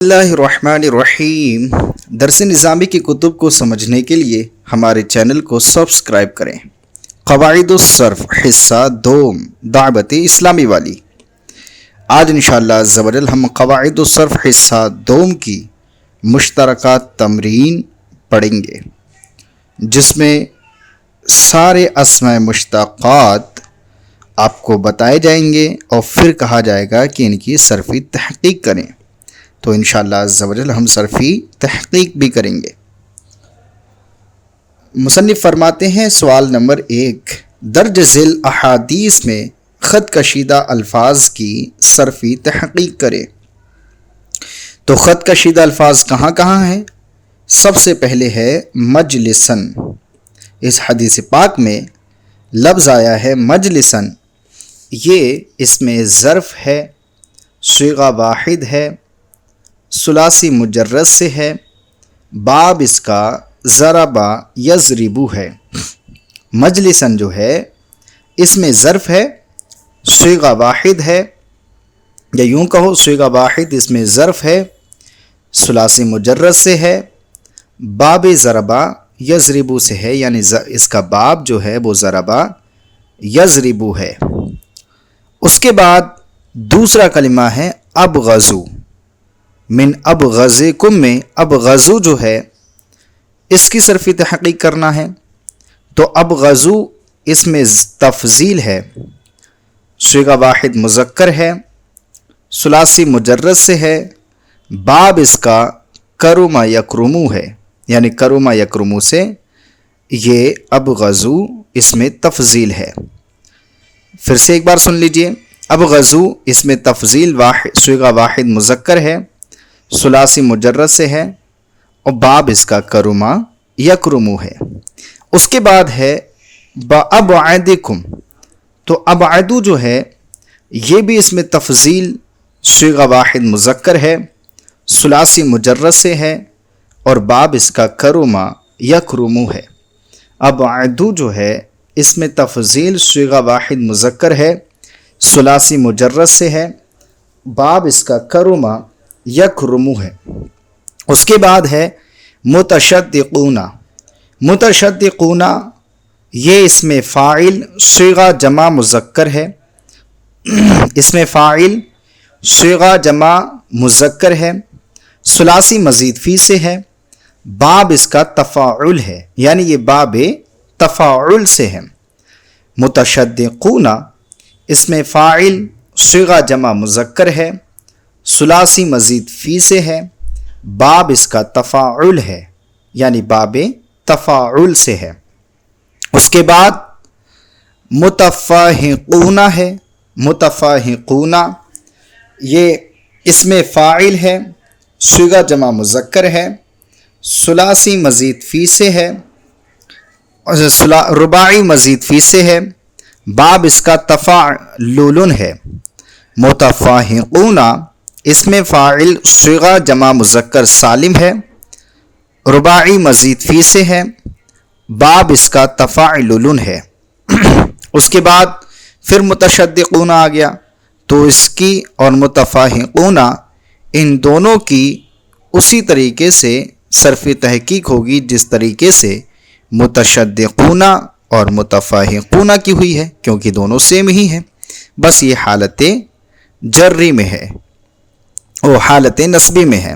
اللہ الرحمن الرحیم۔ درس نظامی کی کتب کو سمجھنے کے لیے ہمارے چینل کو سبسکرائب کریں۔ قواعد الصرف حصہ دوم، دعوت اسلامی والی۔ آج انشاءاللہ عز و جل ہم قواعد الصرف حصہ دوم کی مشترکہ تمرین پڑھیں گے، جس میں سارے اسماء مشتقات آپ کو بتائے جائیں گے اور پھر کہا جائے گا کہ ان کی صرفی تحقیق کریں۔ تو انشاءاللہ عز و جل ہم صرفی تحقیق بھی کریں گے۔ مصنف فرماتے ہیں سوال نمبر 1، درج ذیل احادیث میں خط کشیدہ الفاظ کی صرفی تحقیق کریں۔ تو خط کشیدہ الفاظ کہاں کہاں ہیں؟ سب سے پہلے ہے مجلسن۔ اس حدیث پاک میں لفظ آیا ہے مجلسن، یہ اس میں ظرف ہے، صیغہ واحد ہے، ثلاثی مجرد سے ہے، باب اس کا ضربا یضربو ہے۔ مجلسن جو ہے اس میں ظرف ہے، صیغہ واحد ہے، یا یوں کہو صیغہ واحد اس میں ظرف ہے، ثلاثی مجرد سے ہے، باب ضربا یضربو سے ہے، یعنی اس کا باب جو ہے وہ ضربا یضربو ہے۔ اس کے بعد دوسرا کلمہ ہے ابغضو۔ من ابغضکم میں ابغضو جو ہے اس کی صرفی تحقیق کرنا ہے۔ تو ابغضو اس میں تفضیل ہے، صیغہ واحد مذکر ہے، ثلاثی مجرد سے ہے، باب اس کا کرم یکرمو ہے، یعنی کرم یکرمو سے یہ ابغضو اس میں تفضیل ہے۔ پھر سے ایک بار سن لیجئے، ابغضو اس میں تفضیل صیغہ واحد مذکر ہے، ثلاثی مجرد سے ہے، اور باب اس کا کرما یکرمو ہے۔ اس کے بعد ہے بأبعدکم۔ تو ابعدو جو ہے یہ بھی اس میں تفضیل صیغہ واحد مذکر ہے، ثلاثی مجرد سے ہے، اور باب اس کا کرما یکرمو ہے۔ ابعدو جو ہے اس میں تفضیل صیغہ واحد مذکر ہے، ثلاثی مجرد سے ہے، باب اس کا کرما یکرمو ہے۔ اس کے بعد ہے متشدقون۔ متشدقون یہ اس میں فاعل صیغہ جمع مذکر ہے، اس میں فاعل صیغہ جمع مذکر ہے، ثلاثی مزید فی سے ہے، باب اس کا تفاعل ہے، یعنی یہ باب تفاعل سے ہے۔ متشدقون اس میں فاعل صیغہ جمع مذکر ہے، ثلاثی مزید فی سے ہے، باب اس کا تفاعل ہے، یعنی باب تفاعل سے ہے۔ اس کے بعد متفاہقون ہے۔ متفاہقون یہ اس میں فاعل ہے، صیغہ جمع مذکر ہے، ثلاثی مزید فی سے ہے، رباعی مزید فی سے ہے، باب اس کا تفاعل ہے۔ متفاہقون اس میں فاعل صیغہ جمع مذکر سالم ہے، رباعی مزید فی سے ہے، باب اس کا تفاعل ہے۔ اس کے بعد پھر متشدقون آ گیا، تو اس کی اور متفاہقون ان دونوں کی اسی طریقے سے صرفی تحقیق ہوگی جس طریقے سے متشدقون اور متفاہقون کی ہوئی ہے، کیونکہ دونوں سیم ہی ہیں، بس یہ حالت جری میں ہے وہ حالت نصبی میں ہے،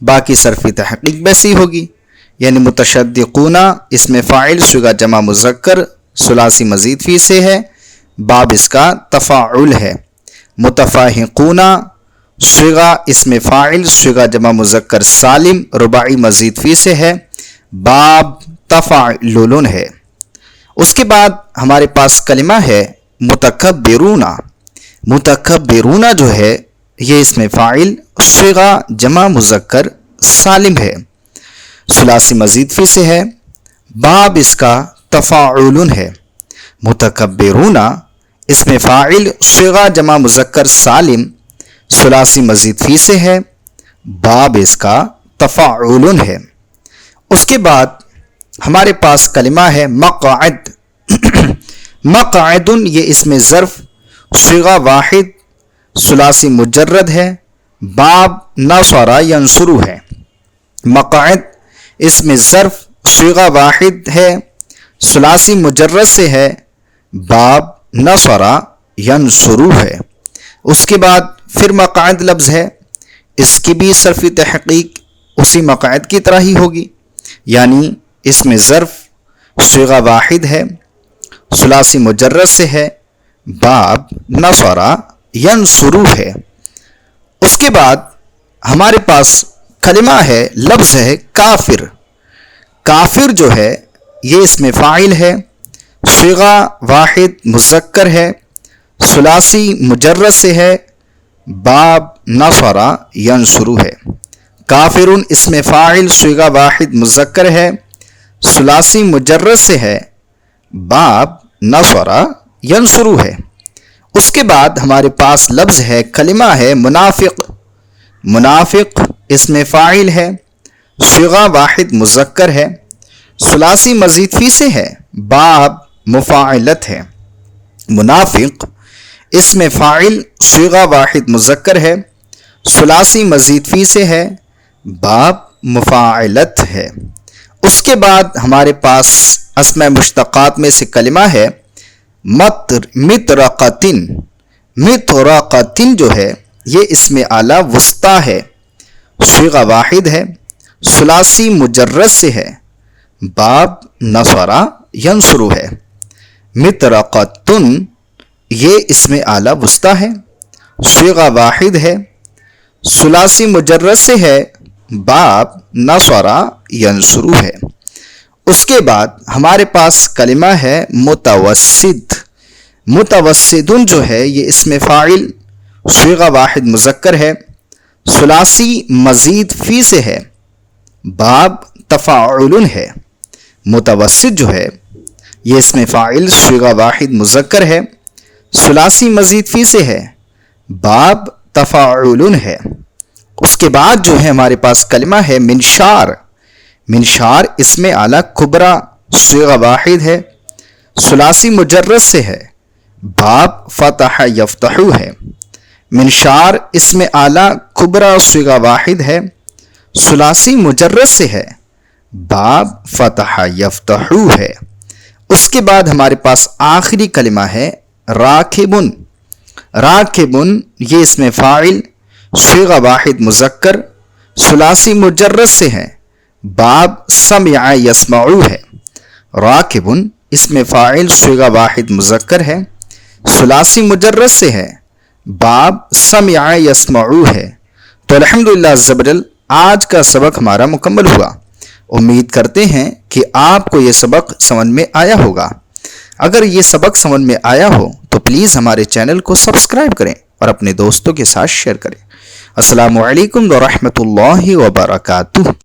باقی صرفی تحقیق ویسی ہوگی، یعنی متشدقون اس میں فاعل صیغہ جمع مذکر ثلاثی مزید فی سے ہے، باب اس کا تفاعل ہے۔ متفاہقون صیغہ اس میں فاعل صیغہ جمع مذکر سالم رباعی مزید فی سے ہے، باب تفاعل ہے۔ اس کے بعد ہمارے پاس کلمہ ہے متکبرون۔ متکبرون جو ہے یہ اس میں فاعل صیغہ جمع مذکر سالم ہے، ثلاثی مزید فی سے ہے، باب اس کا تفاعل ہے۔ متکبرون اس میں فاعل صیغہ جمع مذکر سالم ثلاثی مزید فی سے ہے، باب اس کا تفاعل ہے۔ اس کے بعد ہمارے پاس کلمہ ہے مقعد۔ مقعد یہ اس میں ظرف صیغہ واحد ثلاثی مجرد ہے، باب نصر ینصر ہے. مقعد اس میں ظرف صیغہ واحد ہے، ثلاثی مجرد سے ہے. باب نصر ینصر ہے. اس کے بعد پھر مقعد لفظ ہے، اس کی بھی صرفی تحقیق اسی مقعد کی طرح ہی ہوگی، یعنی اس میں ظرف صیغہ واحد ہے، ثلاثی مجرد سے ہے. باب نصر ینصر ہے. اس کے بعد ہمارے پاس کلمہ ہے، لفظ ہے کافر. کافر جو ہے یہ اس میں فاعل ہے، صیغہ واحد مذکر ہے، ثلاثی مجرد سے ہے. باب نصر ینصر ہے. کافر اس میں فاعل صیغہ واحد مذکر ہے، ثلاثی مجرد سے ہے. باب نصر ینصر ہے. اس کے بعد ہمارے پاس لفظ ہے، کلمہ ہے منافق. منافق اس میں فاعل ہے، صیغہ واحد مذکر ہے، ثلاثی مزید فی سے ہے. باب مفاعلت ہے. منافق اس میں فاعل صیغہ واحد مذکر ہے، ثلاثی مزید فی سے ہے. باب مفاعلت ہے. اس کے بعد ہمارے پاس اسماء مشتقات میں سے کلمہ ہے مطرقتن. مطرقتن جو ہے یہ اسم اعلی وسطی ہے، صیغہ واحد ہے، ثلاثی مجرد سے ہے. باب نصر ینصر ہے. مطرقتن یہ اسم اعلی وسطی ہے، صیغہ واحد ہے، ثلاثی مجرد سے ہے. باب نصر ینصر ہے. اس کے بعد ہمارے پاس کلمہ ہے متوسد. متوسدن جو ہے یہ اسم فاعل صیغہ واحد مذکر ہے، ثلاثی مزید فی سے ہے. باب تفاعل ہے. متوسد جو ہے یہ اسم فاعل صیغہ واحد مذکر ہے، ثلاثی مزید فی سے ہے. باب تفاعل ہے. اس کے بعد جو ہے ہمارے پاس کلمہ ہے منشار. منشار اسم اعلی کبریٰ صیغہ واحد ہے، ثلاثی مجرد سے ہے. باب فتح یفتح ہے. منشار اسم اعلی کبریٰ صیغہ واحد ہے، ثلاثی مجرد سے ہے. باب فتح یفتح ہے. اس کے بعد ہمارے پاس آخری کلمہ ہے راکبن. راکبن یہ اسم فاعل صیغہ واحد مذکر، ثلاثی مجرد سے ہے. باب سمع یسمع ہے. راکبن اسم فاعل صیغہ واحد مذکر ہے، ثلاثی مجرد سے ہے. باب سمع یسمع ہے. تو الحمدللہ عز و جل آج کا سبق ہمارا مکمل ہوا. امید کرتے ہیں کہ آپ کو یہ سبق سمجھ میں آیا ہوگا. اگر یہ سبق سمجھ میں آیا ہو تو پلیز ہمارے چینل کو سبسکرائب کریں اور اپنے دوستوں کے ساتھ شیئر کریں. السلام علیکم ورحمۃ اللہ وبرکاتہ.